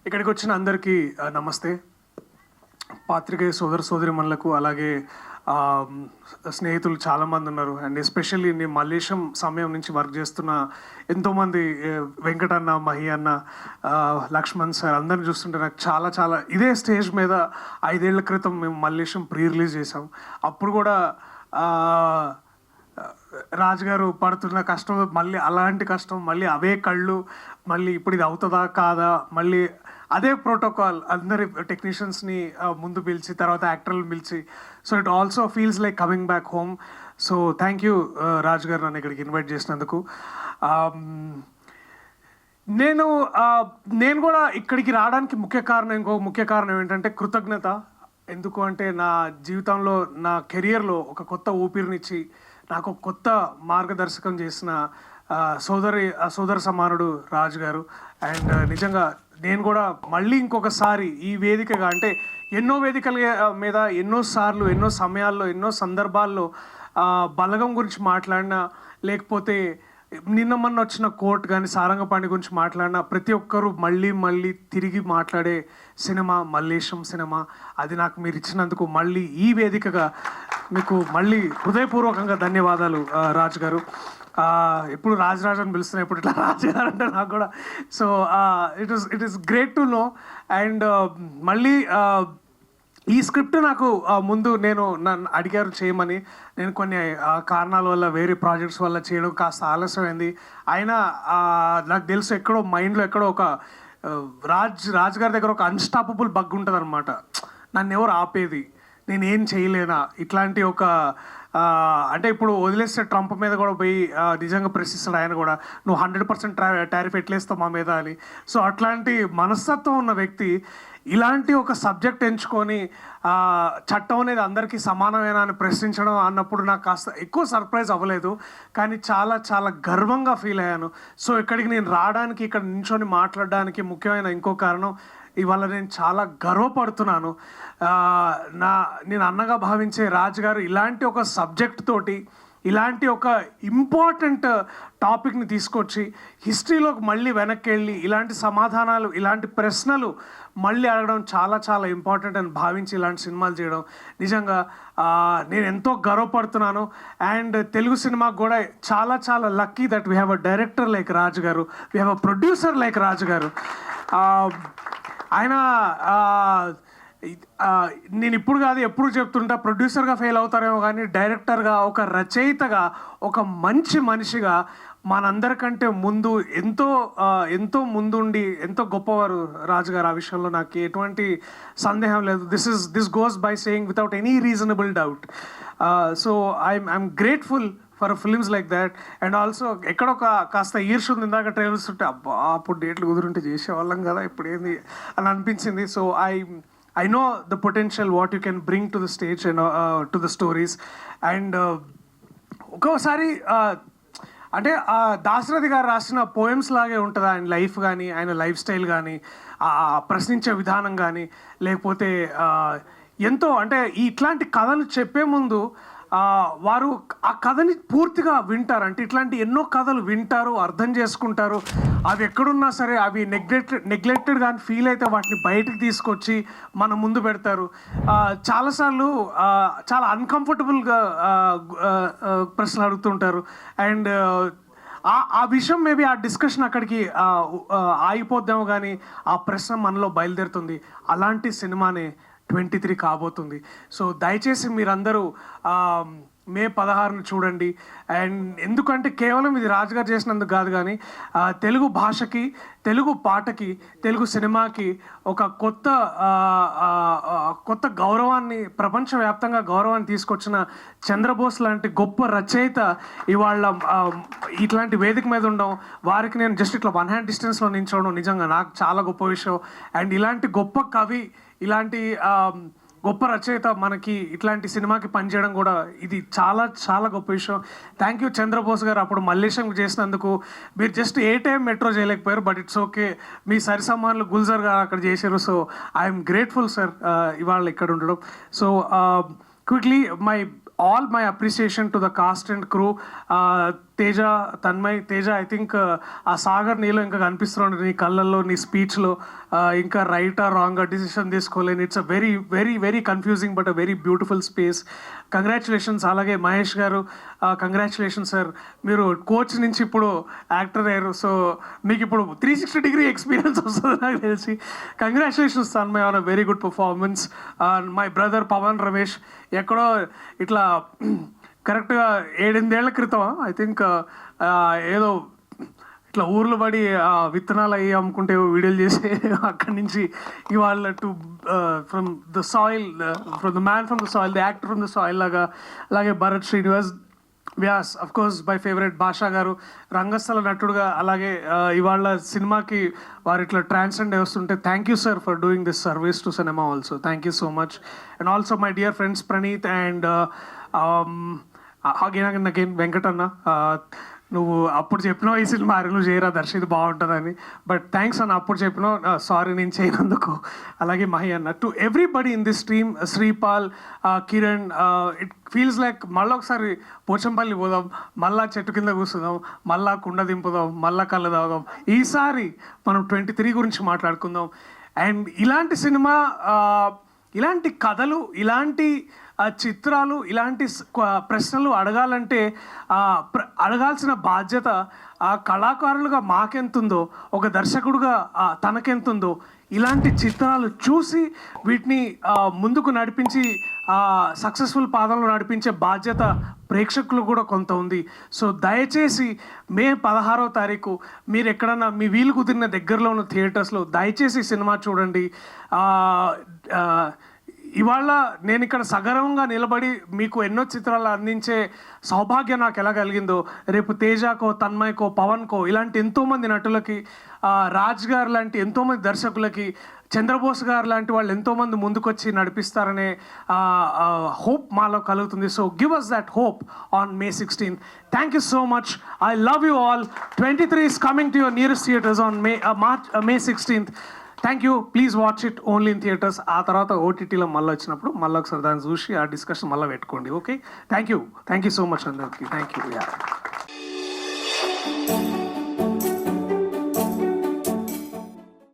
ఇక్కడికి వచ్చిన అందరికీ నమస్తే. పాత్రికేయ సోదరిమణులకు అలాగే స్నేహితులు చాలామంది ఉన్నారు. అండ్ ఎస్పెషల్లీ నేను మల్లేశం సమయం నుంచి వర్క్ చేస్తున్న ఎంతోమంది వెంకటన్న, మహి అన్న, లక్ష్మణ్ సార్ అందరిని చూస్తుంటే నాకు చాలా చాలా ఇదే స్టేజ్ మీద 5 ఏళ్ల క్రితం మేము మల్లేశం ప్రీ రిలీజ్ చేసాం. అప్పుడు కూడా రాజు గారు పడుతున్న కష్టం, మళ్ళీ అలాంటి కష్టం, మళ్ళీ అవే కళ్ళు, మళ్ళీ ఇప్పుడు ఇది అవుతుందా కాదా, మళ్ళీ అదే ప్రోటోకాల్, అందరి టెక్నీషియన్స్ని ముందు పిలిచి తర్వాత యాక్టర్లను పిలిచి. So it also feels like coming back home. So thank you Raju garu నన్ను ఇక్కడికి ఇన్వైట్ చేసినందుకు. నేను కూడా ఇక్కడికి రావడానికి ఇంకో ముఖ్య కారణం ఏంటంటే కృతజ్ఞత. ఎందుకు అంటే నా జీవితంలో, నా కెరియర్లో ఒక కొత్త ఊపిరినిచ్చి నాకు కొత్త మార్గదర్శకం చేసిన సోదర సమానుడు రాజు గారు. అండ్ నిజంగా నేను కూడా మళ్ళీ ఇంకొకసారి ఈ వేదికగా, అంటే ఎన్నో వేదికల మీద ఎన్నోసార్లు, ఎన్నో సమయాల్లో, ఎన్నో సందర్భాల్లో బలగం గురించి మాట్లాడినా, లేకపోతే నిన్న మొన్న వచ్చిన కోర్ట్ కానీ సారంగపాణి గురించి మాట్లాడినా, ప్రతి ఒక్కరూ మళ్ళీ తిరిగి మాట్లాడే సినిమా మల్లేశం సినిమా. అది నాకు మీరు ఇచ్చినందుకు మళ్ళీ ఈ వేదికగా మీకు మళ్ళీ హృదయపూర్వకంగా ధన్యవాదాలు రాజు గారు. ఇప్పుడు రాజు అని పిలుస్తున్నాయి, ఇప్పుడు ఇట్లా రాజు గారు అంటే నాకు కూడా. So it is great to know. And మళ్ళీ ఈ స్క్రిప్ట్ నాకు ముందు నన్ను అడిగారు చేయమని. నేను కొన్ని కారణాల వల్ల, వేరే ప్రాజెక్ట్స్ వల్ల చేయడం కాస్త ఆలస్యమైంది. అయినా నాకు తెలుసు ఎక్కడో మైండ్లో ఎక్కడో ఒక రాజు గారి దగ్గర ఒక అన్స్టాపబుల్ బగ్ ఉంటుంది అనమాట. నన్ను ఎవరు ఆపేది, నేనేం చేయలేనా, ఇట్లాంటి ఒక అంటే ఇప్పుడు వదిలేస్తే ట్రంప్ మీద కూడా పోయి నిజంగా ప్రశ్నిస్తాడు ఆయన కూడా, నువ్వు 100% టారిఫ్ ఎట్లేస్తావు మా మీద అని. సో అట్లాంటి మనస్తత్వం ఉన్న వ్యక్తి ఇలాంటి ఒక సబ్జెక్ట్ ఎంచుకొని చట్టం అనేది అందరికీ సమానమేనా అని ప్రశ్నించడం అన్నప్పుడు నాకు కాస్త ఎక్కువ సర్ప్రైజ్ అవ్వలేదు, కానీ చాలా చాలా గర్వంగా ఫీల్ అయ్యాను. సో ఇక్కడికి నేను రావడానికి, ఇక్కడ నించొని మాట్లాడడానికి ముఖ్యమైన ఇంకో కారణం, ఇవాళ నేను చాలా గర్వపడుతున్నాను. నేను అన్నగా భావించే రాజు గారు ఇలాంటి ఒక సబ్జెక్ట్ తోటి, ఇలాంటి ఒక ఇంపార్టెంట్ టాపిక్ని తీసుకొచ్చి హిస్టరీలోకి మళ్ళీ వెనక్కి వెళ్ళి ఇలాంటి సమాధానాలు, ఇలాంటి ప్రశ్నలు మళ్ళీ అడగడం చాలా చాలా ఇంపార్టెంట్ అని భావించి ఇలాంటి సినిమాలు చేయడం నిజంగా నేను ఎంతో గర్వపడుతున్నాను. అండ్ తెలుగు సినిమాకు కూడా చాలా చాలా lucky that we have a director like Raju garu, we have a producer like Raju garu. ఆయన నేను ఇప్పుడు కాదు ఎప్పుడు చెప్తుంటా, ప్రొడ్యూసర్గా ఫెయిల్ అవుతారేమో కానీ డైరెక్టర్గా, ఒక రచయితగా, ఒక మంచి మనిషిగా మనందరికంటే ముందు ఎంతో ముందుండి ఎంతో గొప్పవారు రాజుగారు. ఆ విషయంలో నాకు ఎటువంటి సందేహం లేదు. This goes by saying without any reasonable doubt. So I'm grateful for films like that. And also ఎక్కడొక కాస్త ఈర్ష ఉంది. ఇందాక ట్రైలర్స్ ఉంటే అబ్బా అప్పుడు డేట్లు కుదురుంటే చేసేవాళ్ళం కదా, ఇప్పుడు ఏంది అని అనిపించింది. So I know the potential what you can bring to the stage and to the stories. And ఒక్కోసారి అంటే దాశరథి గారు రాసిన పోయమ్స్ లాగే ఉంటుంది ఆయన లైఫ్ కానీ, ఆయన లైఫ్ స్టైల్ కానీ, ప్రశ్నించే విధానం కానీ, లేకపోతే ఎంతో అంటే ఇట్లాంటి కథలు చెప్పే ముందు వారు ఆ కథని పూర్తిగా వింటారు. అంటే ఇట్లాంటి ఎన్నో కథలు వింటారు, అర్థం చేసుకుంటారు. అవి ఎక్కడున్నా సరే అవి నెగ్లెక్టెడ్ కానీ ఫీల్ అయితే వాటిని బయటకు తీసుకొచ్చి మన ముందు పెడతారు. చాలాసార్లు చాలా అన్కంఫర్టబుల్గా ప్రశ్నలు అడుగుతుంటారు. అండ్ ఆ విషయం మేబీ ఆ డిస్కషన్ అక్కడికి ఆగిపోద్దాము, కానీ ఆ ప్రశ్న మనలో బయలుదేరుతుంది. అలాంటి సినిమానే 23 కాబోతుంది. సో దయచేసి మీరందరూ మే 16 చూడండి. అండ్ ఎందుకంటే కేవలం ఇది రాజుగారు చేసినందుకు కాదు, కానీ తెలుగు భాషకి, తెలుగు పాటకి, తెలుగు సినిమాకి ఒక కొత్త గౌరవాన్ని, ప్రపంచవ్యాప్తంగా గౌరవాన్ని తీసుకొచ్చిన చంద్రబోస్ లాంటి గొప్ప రచయిత ఇవాళ ఇట్లాంటి వేదిక మీద ఉండడం, వారికి నేను జస్ట్ ఇట్లా 1 hand డిస్టెన్స్లో నించోవడం నిజంగా నాకు చాలా గొప్ప విషయం. అండ్ ఇలాంటి గొప్ప కవి, ఇలాంటి గొప్ప రచయిత మనకి ఇట్లాంటి సినిమాకి పనిచేయడం కూడా ఇది చాలా చాలా గొప్ప విషయం. థ్యాంక్ యూ చంద్రబోస్ గారు. అప్పుడు మల్లేశం చేసినందుకు మీరు జస్ట్ ఏ టైం మెట్రో చేయలేకపోయారు, బట్ ఇట్స్ ఓకే, మీ సరిసమానులు గుల్జర్ గారు అక్కడ చేశారు. సో ఐఎమ్ గ్రేట్ఫుల్ సార్ ఇవాళ ఇక్కడ ఉండడం. So quickly all my appreciation to the cast and crew. Teja, Tanmay, Teja I think ఆ సాగర్ నీలో ఇంకా కనిపిస్తున్నాడు నీ కళ్ళల్లో, నీ స్పీచ్లో. ఇంకా రైట్ ఆర్ రాంగ్ డిసిషన్ తీసుకోలేని, it's a very very very confusing but a very beautiful space. Congratulations. అలాగే మహేష్ గారు, కంగ్రాచులేషన్స్ సార్, మీరు కోచ్ నుంచి ఇప్పుడు యాక్టర్ అయ్యారు. సో మీకు ఇప్పుడు 360 ఎక్స్పీరియన్స్ వస్తుంది నాకు తెలిసి. Congratulations Tanmay on a very good performance. My brother Pavan Ramesh ఎక్కడో ఇట్లా కరెక్ట్గా 7-8 ఏళ్ల క్రితం ఐ థింక్ ఏదో ఇట్లా ఊర్లో పడి విత్తనాలు అయ్యి అమ్ముకుంటే వీడియోలు చేసి అక్కడి నుంచి ఇవాళ to from the soil, from the man from the soil, the actor from the soil లాగా. అలాగే Bharat Srinivas, Vyas of course my favourite Basha గారు రంగస్థల నటుడుగా. అలాగే ఇవాళ సినిమాకి వారు ఇట్లా ట్రాన్స్జెండ్ వస్తుంటే thank you sir for doing this service to cinema also. Thank you so much. And also my dear friends Praneeth and again Venkatanna, నువ్వు అప్పుడు చెప్పినావు ఈ సినిమా అరులు చేయరా దర్శి ఇది బాగుంటుందని, బట్ థ్యాంక్స్ అన్న అప్పుడు చెప్పినావు, సారీ నేను చేయనందుకు. అలాగే మహి అన్న, to everybody in this team, Sripal, Kiran, it feels like మళ్ళీ ఒకసారి పోచంపల్లి పోదాం, మళ్ళా చెట్టు కింద కూర్చుందాం, మళ్ళా కుండ దింపుదాం, మళ్ళా కళ్ళు తాగుదాం. ఈసారి మనం 23 గురించి మాట్లాడుకుందాం. అండ్ ఇలాంటి సినిమా, ఇలాంటి కథలు, ఇలాంటి చిత్రాలు, ఇలాంటి ప్రశ్నలు అడగాలంటే అడగాల్సిన బాధ్యత కళాకారులుగా మాకెంతుందో, ఒక దర్శకుడుగా తనకెంతుందో, ఇలాంటి చిత్రాలు చూసి వీటిని ముందుకు నడిపించి సక్సెస్ఫుల్ పాదంలో నడిపించే బాధ్యత ప్రేక్షకులు కూడా కొంత ఉంది. సో దయచేసి మే 16వ తారీఖు మీరు ఎక్కడన్నా మీ వీలు కుదిరిన దగ్గరలో ఉన్న థియేటర్స్లో దయచేసి సినిమా చూడండి. ఇవాళ నేను ఇక్కడ సగర్వంగా నిలబడి మీకు ఎన్నో చిత్రాలు అందించే సౌభాగ్యం నాకు ఎలా కలిగిందో, రేపు తేజకో, తన్మయ్కో, పవన్కో, ఇలాంటి ఎంతోమంది నటులకి, రాజ్ గారు లాంటి ఎంతోమంది దర్శకులకి, చంద్రబోస్ గారు లాంటి వాళ్ళు ఎంతోమంది ముందుకొచ్చి నడిపిస్తారనే హోప్ మాలో కలుగుతుంది. So give us that hope on May 16th. Thank you so much. I love you all. 23 is coming to your nearest theaters on May 16th. Thank you. Please watch it only in theatres. ఆ తర్వాత ఓటీటీలో మళ్ళీ వచ్చినప్పుడు మళ్ళీ ఒకసారి దాన్ని చూసి ఆ డిస్కషన్ మళ్ళీ పెట్టుకోండి. Okay, thank you so much అందరికి. Thank you.